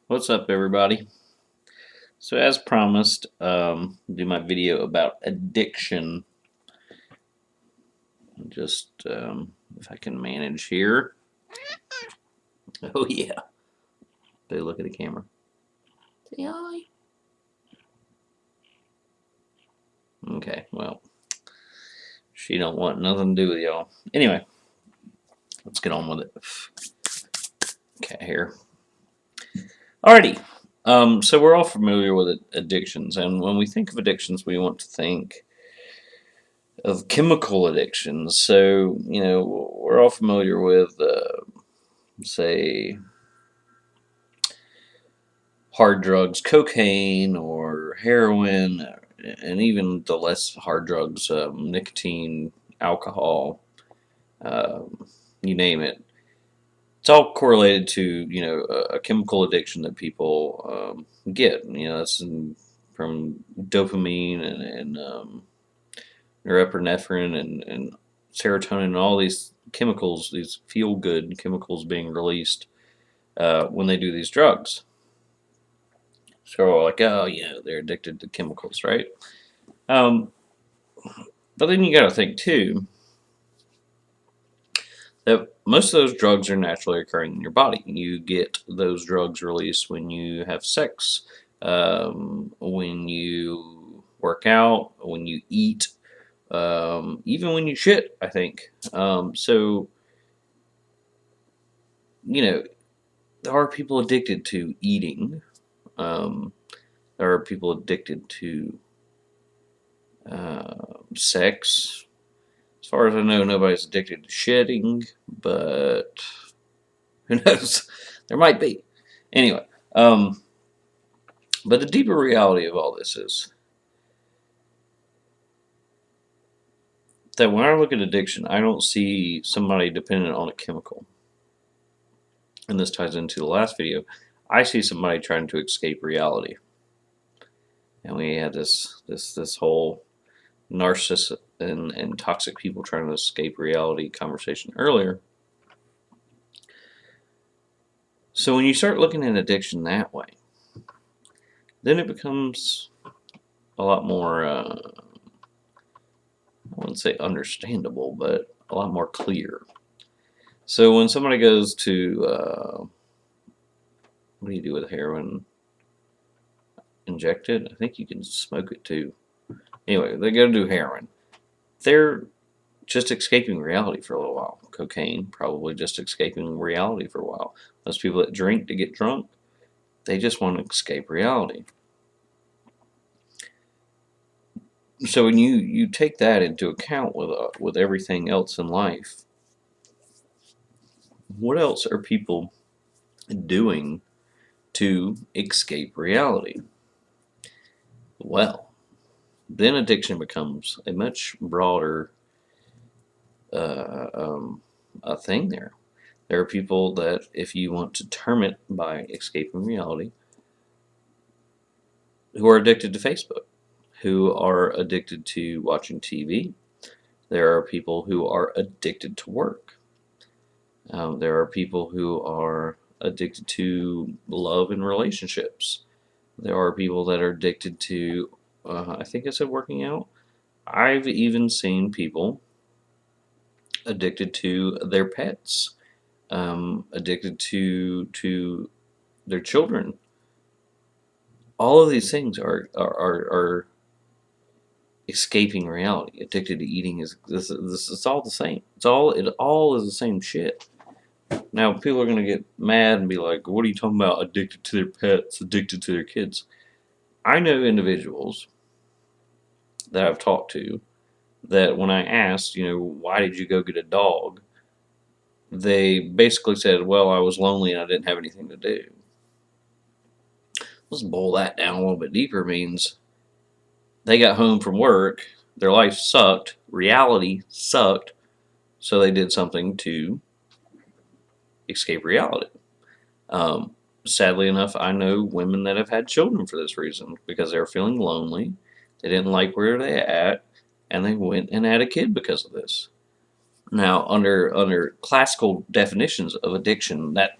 What's up, everybody? So, as promised, do my video about addiction. Just if I can manage here. Oh yeah, they look at the camera. Say hi. Okay, well, she don't want nothing to do with y'all. Anyway, let's get on with it. Cat hair. Alrighty. So we're all familiar with addictions, and when we think of addictions, we want to think of chemical addictions. So we're all familiar with, say, hard drugs, cocaine or heroin, and even the less hard drugs, nicotine, alcohol, um, you name it. It's all correlated to a chemical addiction that people get. That's from dopamine and norepinephrine and serotonin and all these chemicals, these feel good chemicals being released when they do these drugs. So like, oh yeah, they're addicted to chemicals, right? Um, but then you got to think too that most of those drugs are naturally occurring in your body. You get those drugs released when you have sex, when you work out, when you eat, even when you shit. I think so. There are people addicted to eating. Um, there are people addicted to sex. As far as I know, nobody's addicted to shitting, but who knows? There might be. Anyway, but the deeper reality of all this is that when I look at addiction, I don't see somebody dependent on a chemical. And this ties into the last video. I see somebody trying to escape reality. And we had this whole narcissist and toxic people trying to escape reality conversation earlier. So when you start looking at addiction that way, then it becomes a lot more, I wouldn't say understandable, but a lot more clear. So when somebody goes to, what do you do with heroin? Injected? I think you can smoke it too. Anyway, they go to do heroin. They're just escaping reality for a little while. Cocaine, probably just escaping reality for a while. Those people that drink to get drunk, they just want to escape reality. So when you take that into account with everything else in life, what else are people doing to escape reality? Well, then addiction becomes a much broader uh, um, a thing there. There are people that, if you want to term it by escaping reality, who are addicted to Facebook, who are addicted to watching TV. There are people who are addicted to work. There are people who are addicted to love and relationships. There are people that are addicted to, I think I said working out. I've even seen people addicted to their pets, addicted to their children. All of these things are escaping reality. Addicted to eating is this. It's all the same. It all is the same shit. Now people are gonna get mad and be like, "What are you talking about? Addicted to their pets, addicted to their kids." I know individuals that I've talked to that when I asked, why did you go get a dog? They basically said, "Well, I was lonely and I didn't have anything to do." Let's boil that down a little bit deeper. Means they got home from work, their life sucked, reality sucked, so they did something to escape reality. Um, Sadly enough, I know women that have had children for this reason because they were feeling lonely. They didn't like where they at, and they went and had a kid because of this. Now, under classical definitions of addiction, that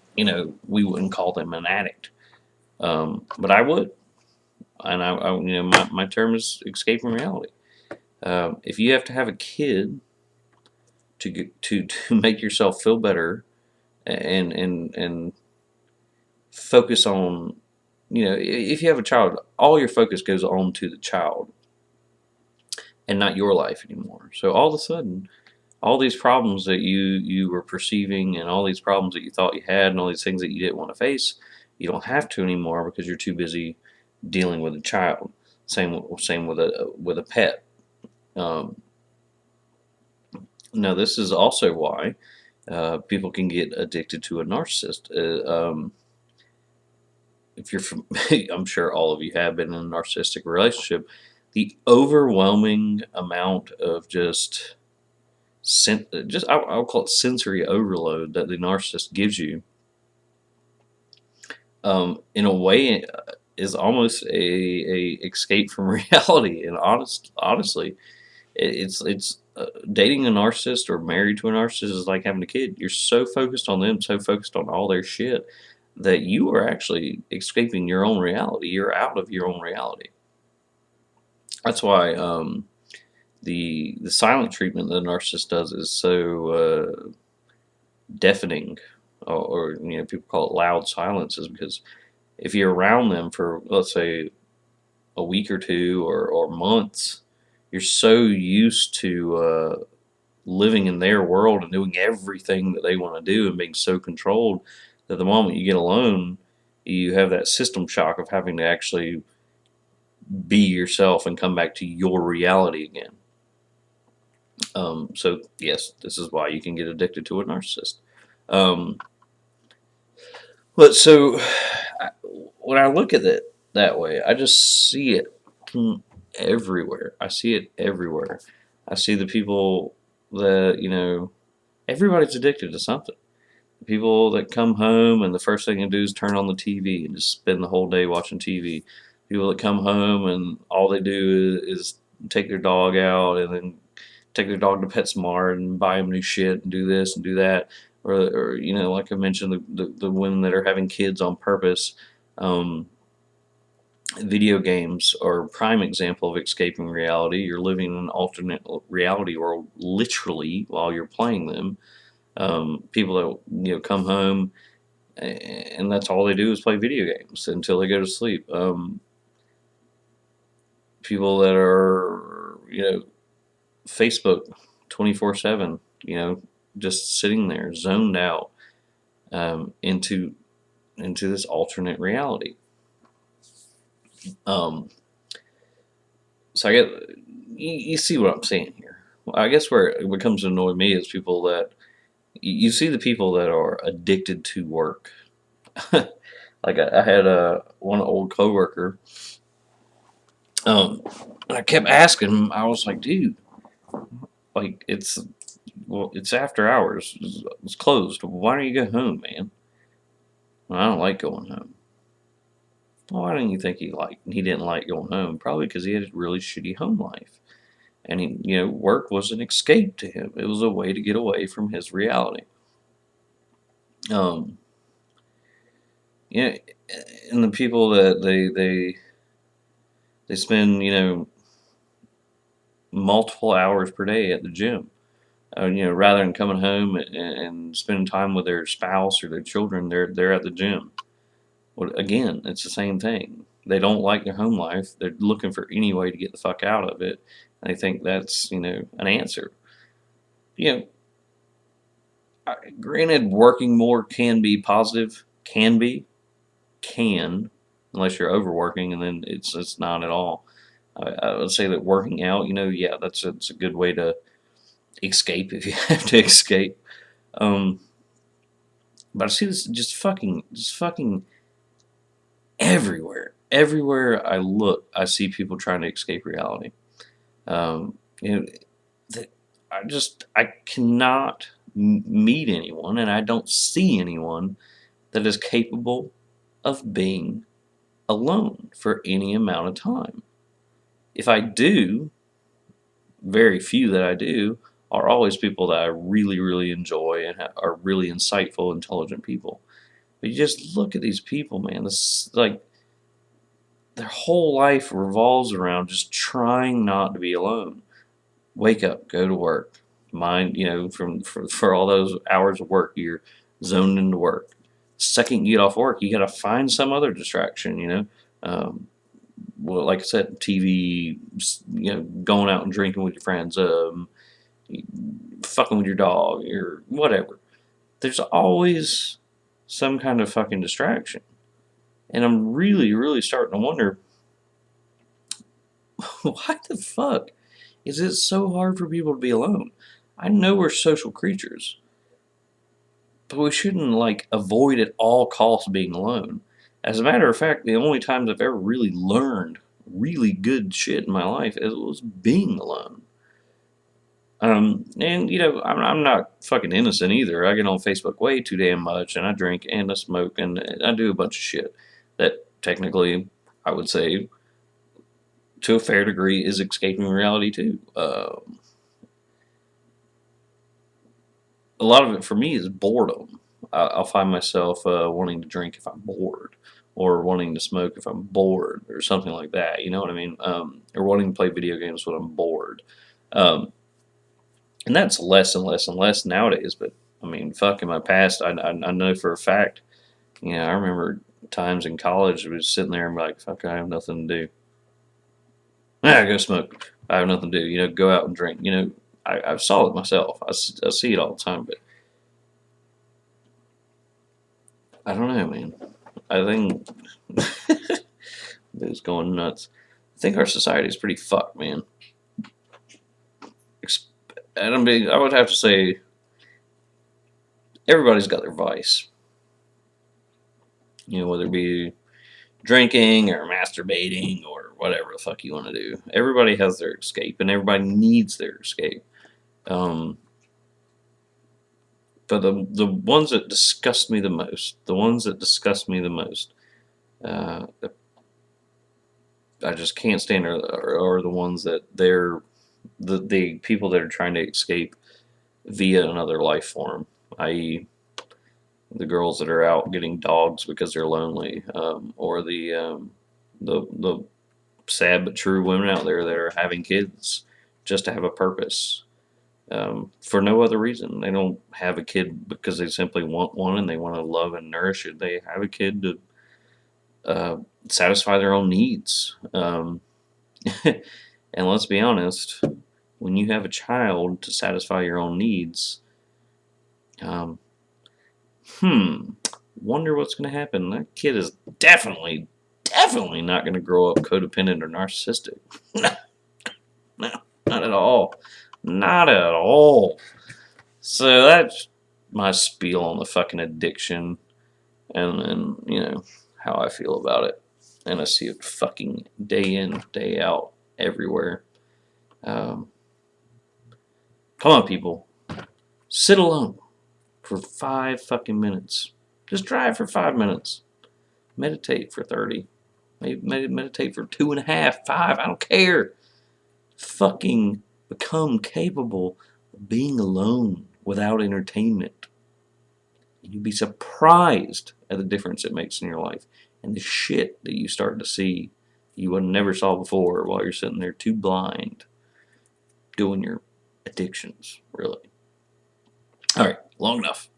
we wouldn't call them an addict. But I would, and my term is escape from reality. If you have to have a kid to make yourself feel better and focus on, if you have a child, all your focus goes on to the child and not your life anymore. So all of a sudden, all these problems that you were perceiving and all these problems that you thought you had and all these things that you didn't want to face, you don't have to anymore because you're too busy dealing with a child. Same with a pet. Um, Now this is also why people can get addicted to a narcissist. If you're from, I'm sure all of you have been in a narcissistic relationship. The overwhelming amount of I'll call it sensory overload that the narcissist gives you, in a way, is almost a escape from reality. And honestly, it's dating a narcissist or married to a narcissist is like having a kid. You're so focused on them, so focused on all their shit, that you are actually escaping your own reality. You're out of your own reality. That's why the silent treatment that a narcissist does is so deafening, or people call it loud silence, is because if you're around them for, let's say, a week or two or months, you're so used to living in their world and doing everything that they want to do and being so controlled that the moment you get alone, you have that system shock of having to actually be yourself and come back to your reality again. So yes, this is why you can get addicted to a narcissist. Um, but so when I look at it that way, I just see it everywhere. I see it everywhere. I see the people that, everybody's addicted to something. The people that come home and the first thing they do is turn on the TV and just spend the whole day watching TV. People that come home and all they do is take their dog out and then take their dog to PetSmart and buy them new shit and do this and do that. Or like I mentioned, the women that are having kids on purpose. Um, Video games are a prime example of escaping reality. You're living in an alternate reality world literally while you're playing them. People that come home and that's all they do is play video games until they go to sleep. People that are Facebook 24/7, just sitting there zoned out, into this alternate reality. Um, so I get you see what I'm saying here. Well, I guess where it becomes to annoy me is people that you see the people that are addicted to work. Like I had one old coworker. And I kept asking him. I was like, dude, like it's after hours. It's closed. Why don't you go home, man? Well, I don't like going home. Well, why didn't you think he didn't like going home? Probably because he had a really shitty home life, and work was an escape to him. It was a way to get away from his reality. Um, yeah, and the people that they spend multiple hours per day at the gym. Rather than coming home and spending time with their spouse or their children, they're at the gym. Well, again, it's the same thing. They don't like their home life. They're looking for any way to get the fuck out of it. And they think that's an answer. You know, Granted, working more can be positive. Can, unless you're overworking, and then it's not at all. I would say that working out, yeah, it's a good way to escape if you have to escape. Um, but I see this just fucking everywhere. Everywhere I look, I see people trying to escape reality. Um, you know, that I cannot meet anyone, and I don't see anyone that is capable of being alone for any amount of time. If I do, very few that I do are always people that I really, really enjoy and are really insightful, intelligent people. But you just look at these people, man. This like their whole life revolves around just trying not to be alone. Wake up, go to work. Mind, for all those hours of work, you're zoned into work. Second you get off work, you got to find some other distraction. Well, like I said, TV, going out and drinking with your friends, fucking with your dog, or whatever. There's always some kind of fucking distraction. And I'm really, really starting to wonder, why the fuck is it so hard for people to be alone? I know we're social creatures, but we shouldn't like avoid at all costs being alone. As a matter of fact, the only times I've ever really learned really good shit in my life it was being alone. And I'm not fucking innocent either. I get on Facebook way too damn much, and I drink and I smoke and I do a bunch of shit that technically I would say to a fair degree is escaping reality too. A lot of it for me is boredom. I'll find myself wanting to drink if I'm bored, or wanting to smoke if I'm bored, or something like that. You know what I mean? Or wanting to play video games when I'm bored. Um, and that's less and less and less nowadays. But I mean, fuck, in my past, I know for a fact. I remember times in college, I was sitting there and be like, fuck, I have nothing to do. I go smoke. I have nothing to do. Go out and drink. I saw it myself. I see it all the time, but I don't know, man. I think it's going nuts. I think our society is pretty fucked, man. And I would have to say everybody's got their vice. Whether it be drinking or masturbating or whatever the fuck you want to do. Everybody has their escape, and everybody needs their escape. But the ones that disgust me the most, uh, I just can't stand are the ones that they're the people that are trying to escape via another life form, i.e., the girls that are out getting dogs because they're lonely, or the sad but true women out there that are having kids just to have a purpose, for no other reason. They don't have a kid because they simply want one and they want to love and nourish it. They have a kid to satisfy their own needs. And let's be honest, when you have a child to satisfy your own needs, um, wonder what's going to happen. That kid is definitely not going to grow up codependent or narcissistic. No, not at all. Not at all. So that's my spiel on the fucking addiction, and how I feel about it. And I see it fucking day in, day out, everywhere. Come on, people. Sit alone for 5 fucking minutes. Just drive for 5 minutes. Meditate for 30. Maybe meditate for 2.5, 5. I don't care. Fucking become capable of being alone without entertainment. You'd be surprised at the difference it makes in your life, and the shit that you start to see you would never saw before while you're sitting there too blind doing your addictions, really. All right, long enough.